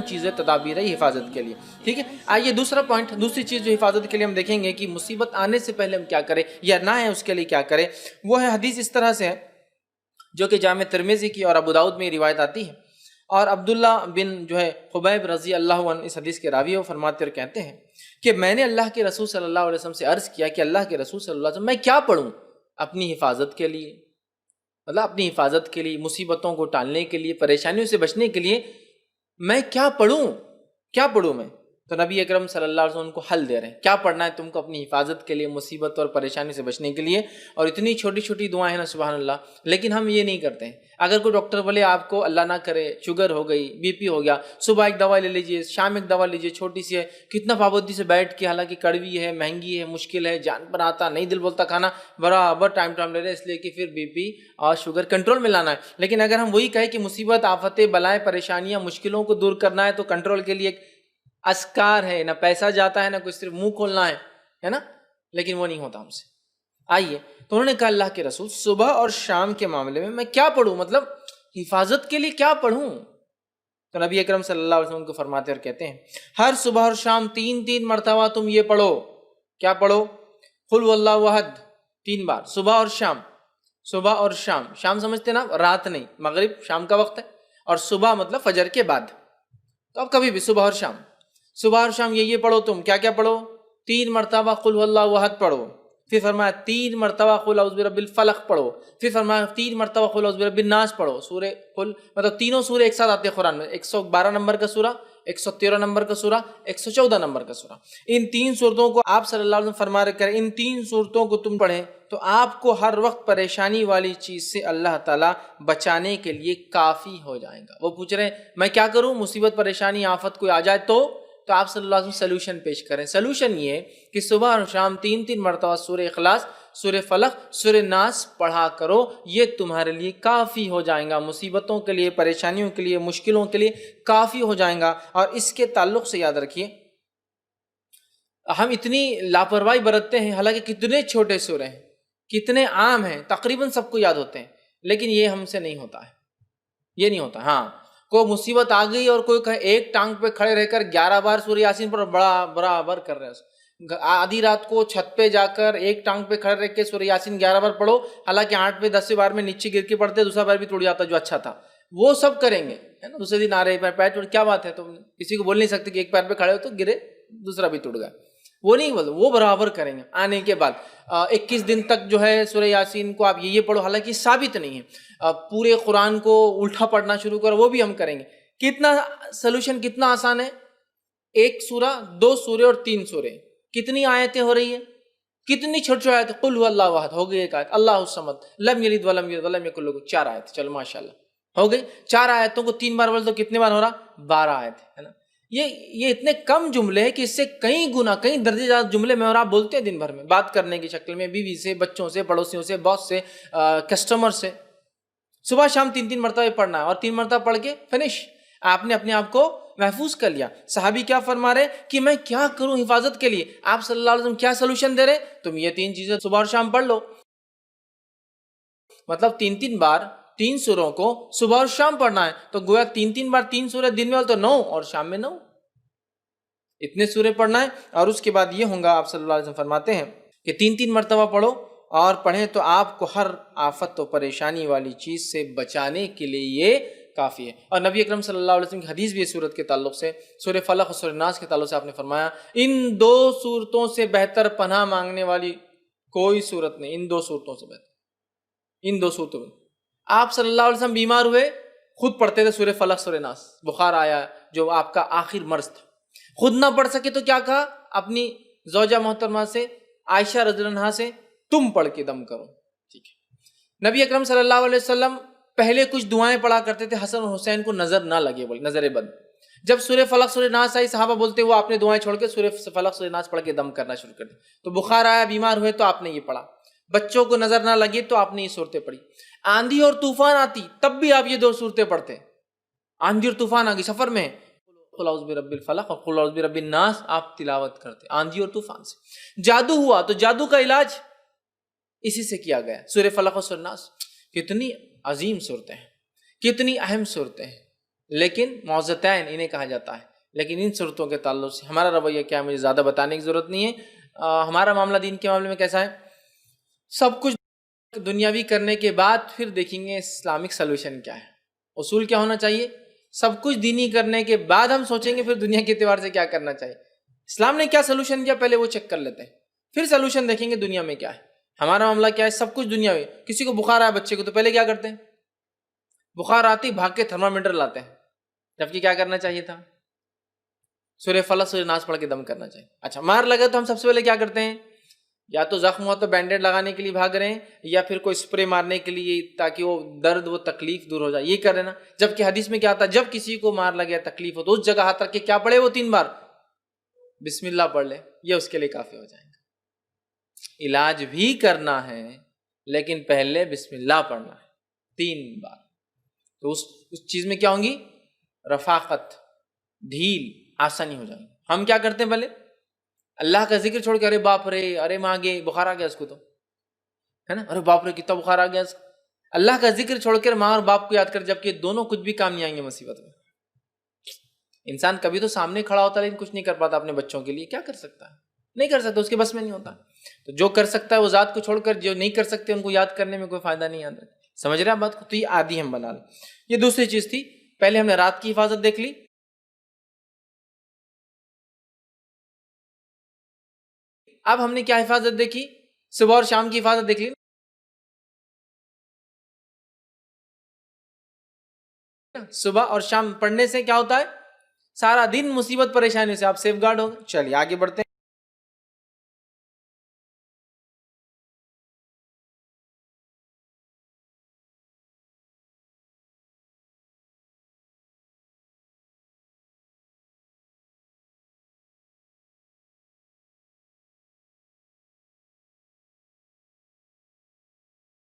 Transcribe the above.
چیزیں تدابیر ہے حفاظت کے لیے. ٹھیک ہے. آئیے دوسرا پوائنٹ، دوسری چیز جو حفاظت کے لیے ہم دیکھیں گے کہ مصیبت آنے سے پہلے ہم کیا کریں یا نہ ہے اس کے لیے کیا کریں. وہ ہے حدیث اس طرح سے ہے جو کہ جامع ترمذی کی اور ابو داؤد میں یہ روایت آتی ہے. اور عبداللہ بن جو ہے خبیب رضی اللہ عنہ اس حدیث کے راوی وہ فرماتے اور کہتے ہیں کہ میں نے اللہ کے رسول صلی اللہ علیہ وسلم سے عرض کیا کہ اللہ کے رسول صلی اللہ علیہ وسلم میں کیا پڑھوں اپنی حفاظت کے لیے، مطلب اپنی حفاظت کے لیے، مصیبتوں کو ٹالنے کے لیے، پریشانیوں سے بچنے کے لیے میں کیا پڑھوں میں. تو نبی اکرم صلی اللہ علیہ وسلم ان کو حل دے رہے ہیں کیا پڑھنا ہے تم کو اپنی حفاظت کے لیے، مصیبت اور پریشانی سے بچنے کے لیے. اور اتنی چھوٹی چھوٹی دعائیں ہیں نا سبحان اللہ، لیکن ہم یہ نہیں کرتے ہیں. اگر کوئی ڈاکٹر بولے آپ کو اللہ نہ کرے شوگر ہو گئی، بی پی ہو گیا، صبح ایک دوا لے لیجئے، شام ایک دوا لیجئے، چھوٹی سی ہے، کتنا پابندی سے بیٹھ کے، حالانکہ کڑوی ہے، مہنگی ہے، مشکل ہے، جان پر آتا نہیں، دل بولتا کھانا، برابر ٹائم لے رہے اس لیے کہ پھر بی پی اور شوگر کنٹرول میں لانا ہے. لیکن اگر ہم وہی کہیں کہ مصیبت، آفتیں، بلائیں، پریشانیاں، مشکلوں کو دور کرنا ہے تو کنٹرول کے لیے ایک اسکار ہے، نہ پیسہ جاتا ہے نہ کچھ، صرف منہ کھولنا ہے نا، لیکن وہ نہیں ہوتا ہم سے. آئیے تو انہوں نے کہا اللہ کے رسول صبح اور شام کے معاملے میں کیا پڑھوں، مطلب حفاظت کے لیے کیا پڑھوں. تو نبی اکرم صلی اللہ علیہ وسلم کو فرماتے اور کہتے ہیں ہر صبح اور شام 3 مرتبہ تم یہ پڑھو. کیا پڑھو؟ قل هو اللہ احد 3 بار صبح اور شام. صبح اور شام سمجھتے نا، رات نہیں، مغرب شام کا وقت ہے، اور صبح مطلب فجر کے بعد. تو اب کبھی بھی صبح اور شام یہ پڑھو. تم کیا کیا پڑھو؟ 3 مرتبہ قل هو اللہ احد پڑھو، پھر فرمایا 3 مرتبہ قل اعوذ برب الفلق پڑھو، پھر فرمایا 3 مرتبہ قل اعوذ برب الناس پڑھو. سورہ قل مطلب تینوں سورے ایک ساتھ آتے ہیں قرآن میں، 112 نمبر کا سورہ، 113 نمبر کا سورہ، 114 نمبر کا سورہ. ان 3 صورتوں کو آپ صلی اللہ علیہ وسلم فرما رہے کریں، ان 3 صورتوں کو تم پڑھیں تو آپ کو ہر وقت پریشانی والی چیز سے اللہ تعالیٰ بچانے کے لیے کافی ہو جائے گا. وہ پوچھ رہے ہیں میں کیا کروں، مصیبت، پریشانی، آفت کوئی آ جائے تو آپ صلی اللہ علیہ وسلم سلوشن پیش کریں. سلوشن یہ ہے کہ صبح اور شام 3 مرتبہ سورہ اخلاص، سورہ فلق، سورہ ناس پڑھا کرو. یہ تمہارے لیے کافی ہو جائے گا، مصیبتوں کے لیے، پریشانیوں کے لیے، مشکلوں کے لیے کافی ہو جائے گا. اور اس کے تعلق سے یاد رکھیے ہم اتنی لاپرواہی برتتے ہیں، حالانکہ کتنے چھوٹے سورے ہیں، کتنے عام ہیں، تقریباً سب کو یاد ہوتے ہیں، لیکن یہ ہم سے نہیں ہوتا ہے، یہ نہیں ہوتا. ہاں کوئی مصیبت آ گئی اور کوئی کہے ایک ٹانگ پہ کھڑے رہ کر 11 بار سورہ یاسین پر برابر کر رہے ہیں. آدھی رات کو چھت پہ جا کر ایک ٹانگ پہ کھڑے رہ کے سورہ یاسین 11 بار پڑھو، حالانکہ 8 پہ 10 بار میں نیچے گر کے پڑھتے، دوسرا بار بھی ٹوٹ جاتا جو اچھا تھا. وہ سب کریں گے ہے نا. دوسرے دن آ رہے پیر ٹوٹ، کیا بات ہے، تو کسی کو بول نہیں سکتے کہ ایک پیر پہ کھڑے ہو تو گرے دوسرا بھی ٹوٹ گیا، وہ نہیں بولتے، وہ برابر کریں گے. آنے کے بعد 21 دن تک جو ہے سورہ یاسین کو آپ یہ پڑھو، حالانکہ ثابت نہیں ہے. پورے قرآن کو الٹا پڑھنا شروع کرو، وہ بھی ہم کریں گے. کتنا سلوشن، کتنا آسان ہے. 1 سورہ، 2 سورے اور 3 سورے، کتنی آیتیں ہو رہی ہیں، کتنی چھوٹی چھوٹی آیتیں. قل هو اللہ احد ہو گئی ایک آیت، اللہ الصمد لم یلد ولم یولد ولم یکن لہ 4 آیت. چلو ماشاءاللہ ہو گئی. 4 آیتوں کو 3 بار بول تو کتنے بار ہو رہا؟ 12 آیت ہے نا. یہ اتنے کم جملے ہیں کہ اس سے کئی گنا، کئی درجے زیادہ جملے میں اور آپ بولتے ہیں دن بھر میں، بات کرنے کی شکل میں، بیوی سے، بچوں سے، پڑوسیوں سے، باس سے، کسٹمر سے. صبح شام 3 مرتبہ پڑھنا ہے، اور 3 مرتبہ پڑھ کے فنش، آپ نے اپنے آپ کو محفوظ کر لیا. صحابی کیا فرما رہے کہ میں کیا کروں حفاظت کے لیے، آپ صلی اللہ علیہ وسلم کیا سلوشن دے رہے، تم یہ 3 چیزیں صبح اور شام پڑھ لو. مطلب 3 بار 3 سوروں کو صبح اور شام پڑھنا ہے، تو گویا 3 بار 3 سورے دن میں ہو تو 9 اور شام میں 9، اتنے سورے پڑھنا ہے. اور اس کے بعد یہ ہوں گا، آپ صلی اللہ علیہ وسلم فرماتے ہیں کہ 3 مرتبہ پڑھو اور پڑھیں تو آپ کو ہر آفت و پریشانی والی چیز سے بچانے کے لیے یہ کافی ہے. اور نبی اکرم صلی اللہ علیہ وسلم کی حدیث بھی اس صورت کے تعلق سے، سورہ فلق اور سورہ ناس کے تعلق سے آپ نے فرمایا ان 2 صورتوں سے بہتر پناہ مانگنے والی کوئی صورت نہیں. ان 2 صورتوں سے بہتر، ان 2 صورتوں میں. آپ صلی اللہ علیہ وسلم بیمار ہوئے، خود پڑھتے تھے سورہ فلق سورہ ناس. بخار آیا جو آپ کا آخر مرض تھا، خود نہ پڑھ سکے تو کیا کہا اپنی زوجہ محترمہ سے، عائشہ رضی اللہ عنہا سے، تم پڑھ کے دم کرو. ٹھیک ہے. نبی اکرم صلی اللہ علیہ وسلم پہلے کچھ دعائیں پڑھا کرتے تھے حسن اور حسین کو نظر نہ لگے، بولے نظر بد. جب سورہ فلق سورہ ناس آئی، صحابہ بولتے وہ آپ نے دعائیں چھوڑ کے سورہ فلق سورہ ناس پڑھ کے دم کرنا شروع کر دیا. تو بخار آیا، بیمار ہوئے تو آپ نے یہ پڑھا. بچوں کو نظر نہ لگے تو آپ نے یہ صورتیں پڑھی. آندھی اور طوفان آتی تب بھی آپ یہ 2 صورتیں پڑھتے. آندھی اور طوفان آ گئی، سفر میں قل اعوذ برب الفلق اور قل اعوذ برب الناس آپ تلاوت کرتے آندھی اور طوفان سے. جادو ہوا تو جادو کا علاج اسی سے کیا گیا، سورہ فلق اور سورہ ناس. کتنی عظیم صورتیں ہیں، کتنی اہم صورتیں ہیں، لیکن معوذتین انہیں کہا جاتا ہے. لیکن ان صورتوں کے تعلق سے ہمارا رویہ کیا ہے مجھے زیادہ بتانے کی ضرورت نہیں ہے. ہمارا معاملہ دین کے معاملے میں کیسا ہے؟ سب کچھ دنیاوی کرنے کے بعد پھر دیکھیں گے اسلامک سلوشن کیا ہے. اصول کیا ہونا چاہیے؟ سب کچھ دینی کرنے کے بعد ہم سوچیں گے پھر دنیا کے اعتبار سے کیا کرنا چاہیے. اسلام نے کیا سلوشن کیا پہلے وہ چیک کر لیتے ہیں, پھر سلوشن دیکھیں گے دنیا میں کیا ہے. ہمارا معاملہ کیا ہے؟ سب کچھ دنیا میں. کسی کو بخار آیا بچے کو تو پہلے کیا کرتے ہیں؟ بخار آتی بھاگ کے تھرمامیٹر لاتے ہیں, جبکہ کیا کرنا چاہیے تھا؟ سورہ فلق سورہ ناس پڑھ کے دم کرنا چاہیے. اچھا مار لگا تو ہم سب سے پہلے کیا کرتے ہیں؟ یا تو زخم ہوا تو بینڈیڈ لگانے کے لیے بھاگ رہے ہیں, یا پھر کوئی اسپرے مارنے کے لیے تاکہ وہ درد وہ تکلیف دور ہو جائے, یہ کر رہے نا. جبکہ حدیث میں کیا آتا ہے؟ جب کسی کو مار لگے تکلیف ہو تو اس جگہ ہاتھ رکھ کے کیا پڑھے وہ 3 بار بسم اللہ پڑھ لے, یہ اس کے لیے کافی ہو جائے گا. علاج بھی کرنا ہے لیکن پہلے بسم اللہ پڑھنا ہے 3 بار. تو اس چیز میں کیا ہوں گی؟ رفاقت, ڈھیل, آسانی ہو جائے گی. ہم کیا کرتے ہیں پہلے اللہ کا ذکر چھوڑ کے ارے باپ رے, ارے ماں گے بخار آ گیا اس کو تو ہے نا, ارے باپ رے کتنا بخار آ گیا اس کو. اللہ کا ذکر چھوڑ کر ماں اور باپ کو یاد کر, جبکہ دونوں کچھ بھی کام نہیں آئیں گے مصیبت میں. انسان کبھی تو سامنے کھڑا ہوتا ہے لیکن کچھ نہیں کر پاتا اپنے بچوں کے لیے. کیا کر سکتا ہے؟ نہیں کر سکتا, اس کے بس میں نہیں ہوتا. تو جو کر سکتا ہے وہ ذات کو چھوڑ کر جو نہیں کر سکتے ان کو یاد کرنے میں کوئی فائدہ نہیں آتا. سمجھ رہے ہیں بات کو؟ تو یہ عادی ہم بنا لیں. یہ دوسری چیز تھی. پہلے ہم نے رات کی حفاظت دیکھ لی, اب ہم نے کیا حفاظت دیکھی؟ صبح اور شام کی حفاظت دیکھ لی. صبح اور شام پڑھنے سے کیا ہوتا ہے؟ سارا دن مصیبت پریشانی سے آپ سیف گارڈ ہو گئے. چلیے آگے بڑھتے ہیں.